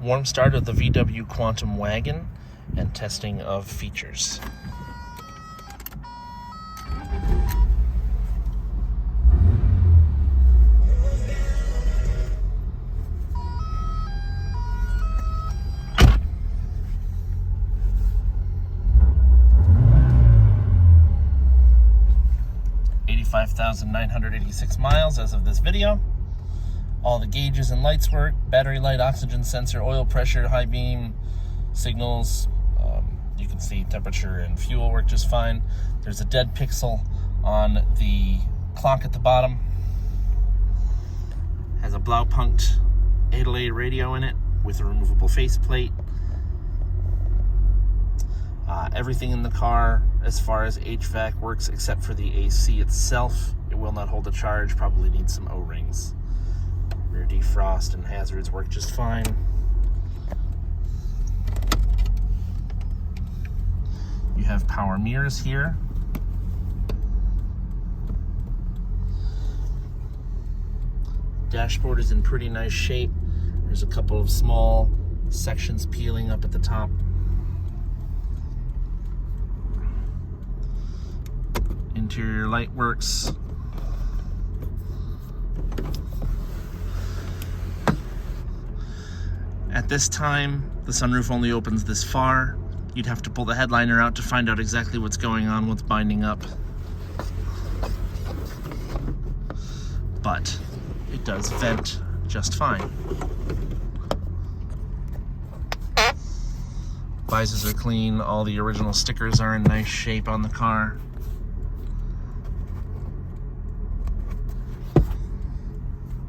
warm start of the VW Quantum Wagon and testing of features. $85,986 miles as of this video. All the gauges and lights work. Battery light, oxygen sensor, oil pressure, high beam, signals. You can see temperature and fuel work just fine. There's a dead pixel on the clock at the bottom. Has a Blaupunkt 808 radio in it with a removable faceplate. Everything in the car as far as HVAC works except for the AC itself. It will not hold a charge, probably needs some O-rings. Rear defrost and hazards work just fine. You have power mirrors here. Dashboard is in pretty nice shape. There's a couple of small sections peeling up at the top. Interior light works. At this time, the sunroof only opens this far. You'd have to pull the headliner out to find out exactly what's going on, what's binding up. But it does vent just fine. Visors are clean. All the original stickers are in nice shape on the car.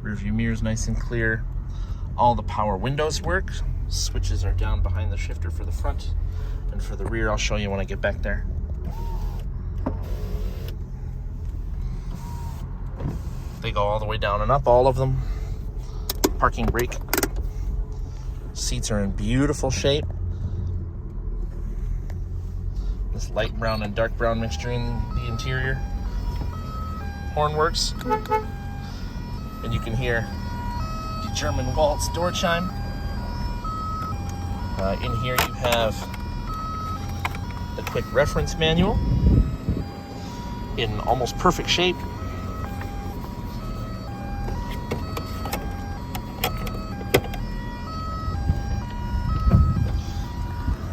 Rearview mirror's nice and clear. All the power windows work. Switches are down behind the shifter for the front, and for the rear I'll show you when I get back there. They go all the way down and up, all of them. Parking brake. Seats are in beautiful shape. This light brown and dark brown mixture in the interior. Horn works. And you can hear the German waltz door chime. In here you have the quick reference manual in almost perfect shape.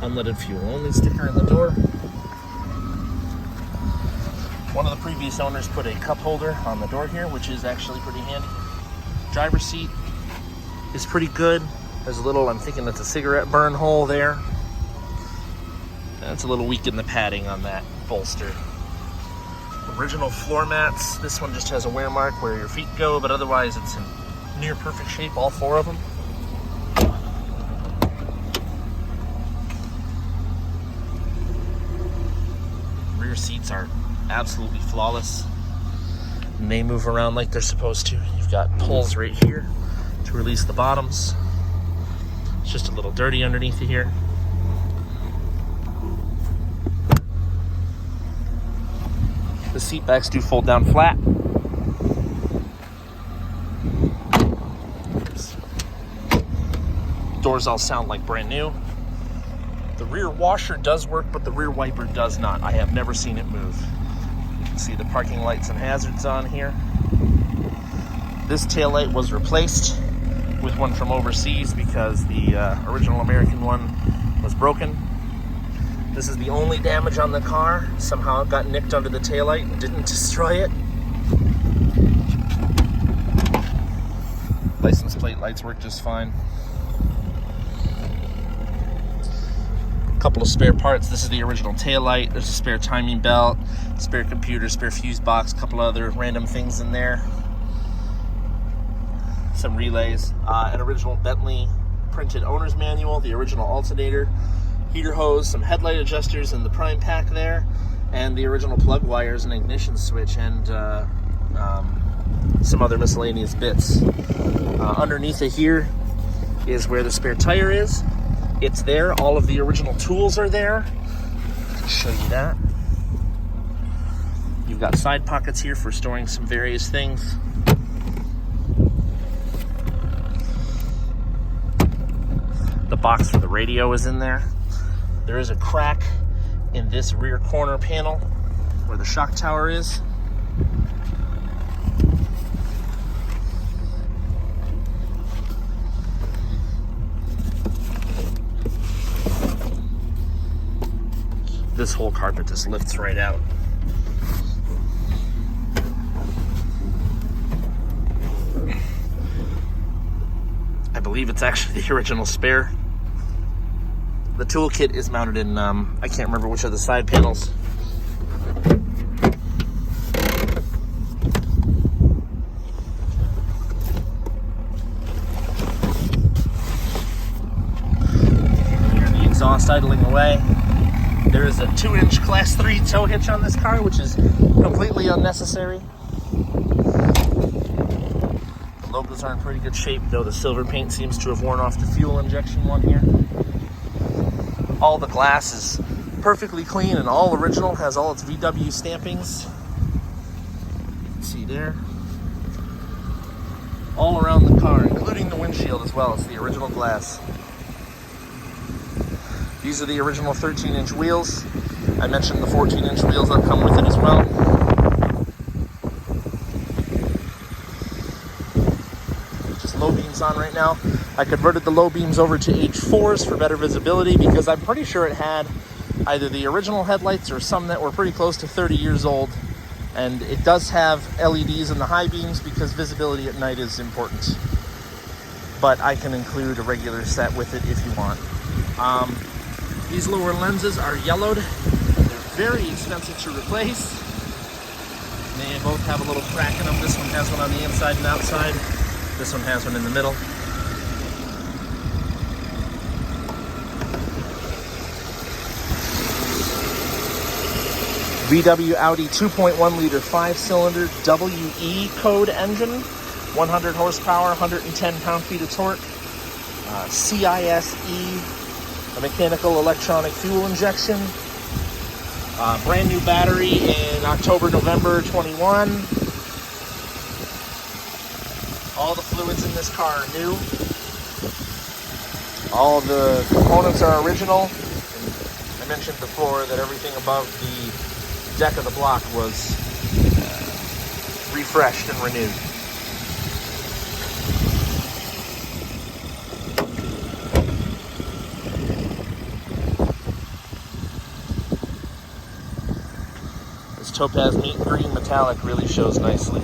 Unleaded fuel only sticker in the door. One of the previous owners put a cup holder on the door here, which is actually pretty handy. Driver's seat is pretty good. There's a little, I'm thinking that's a cigarette burn hole there. That's a little weak in the padding on that bolster. Original floor mats. This one just has a wear mark where your feet go, but otherwise it's in near perfect shape, all four of them. Rear seats are absolutely flawless, and they move around like they're supposed to. You've got pulls right here to release the bottoms. It's just a little dirty underneath of here. The seat backs do fold down flat. Doors all sound like brand new. The rear washer does work, but the rear wiper does not. I have never seen it move. You can see the parking lights and hazards on here. This taillight was replaced with one from overseas because the original American one was broken. This is the only damage on the car. Somehow it got nicked under the taillight and didn't destroy it. License plate lights work just fine. Couple of spare parts. This is the original taillight. There's a spare timing belt, spare computer, spare fuse box, a couple other random things in there. Some relays, an original Bentley printed owner's manual, the original alternator, heater hose, some headlight adjusters in the prime pack there, and the original plug wires and ignition switch, and some other miscellaneous bits. Underneath it here is where the spare tire is. It's there. All of the original tools are there. I'll show you that. You've got side pockets here for storing some various things. The box for the radio is in there. There is a crack in this rear corner panel where the shock tower is. This whole carpet just lifts right out. I believe it's actually the original spare. The toolkit is mounted in, I can't remember which of the side panels. Hear the exhaust idling away. There is a 2-inch Class 3 tow hitch on this car, which is completely unnecessary. The logos are in pretty good shape, though the silver paint seems to have worn off the fuel injection one here. All the glass is perfectly clean and all original, has all its VW stampings. You can see there. All around the car, including the windshield as well. It's the original glass. These are the original 13-inch wheels. I mentioned the 14-inch wheels that come with it as well. Just low beams on right now. I converted the low beams over to H4s for better visibility because I'm pretty sure it had either the original headlights or some that were pretty close to 30 years old. And it does have LEDs in the high beams because visibility at night is important. But I can include a regular set with it if you want. These lower lenses are yellowed. They're very expensive to replace. They both have a little crack in them. This one has one on the inside and outside. This one has one in the middle. VW Audi 2.1 liter 5-cylinder WE code engine, 100 horsepower, 110 pound-feet of torque, CISE, a mechanical electronic fuel injection, brand new battery in October, November 21. All the fluids in this car are new. All the components are original. And I mentioned before that everything above the deck of the block was refreshed and renewed. This topaz green metallic really shows nicely.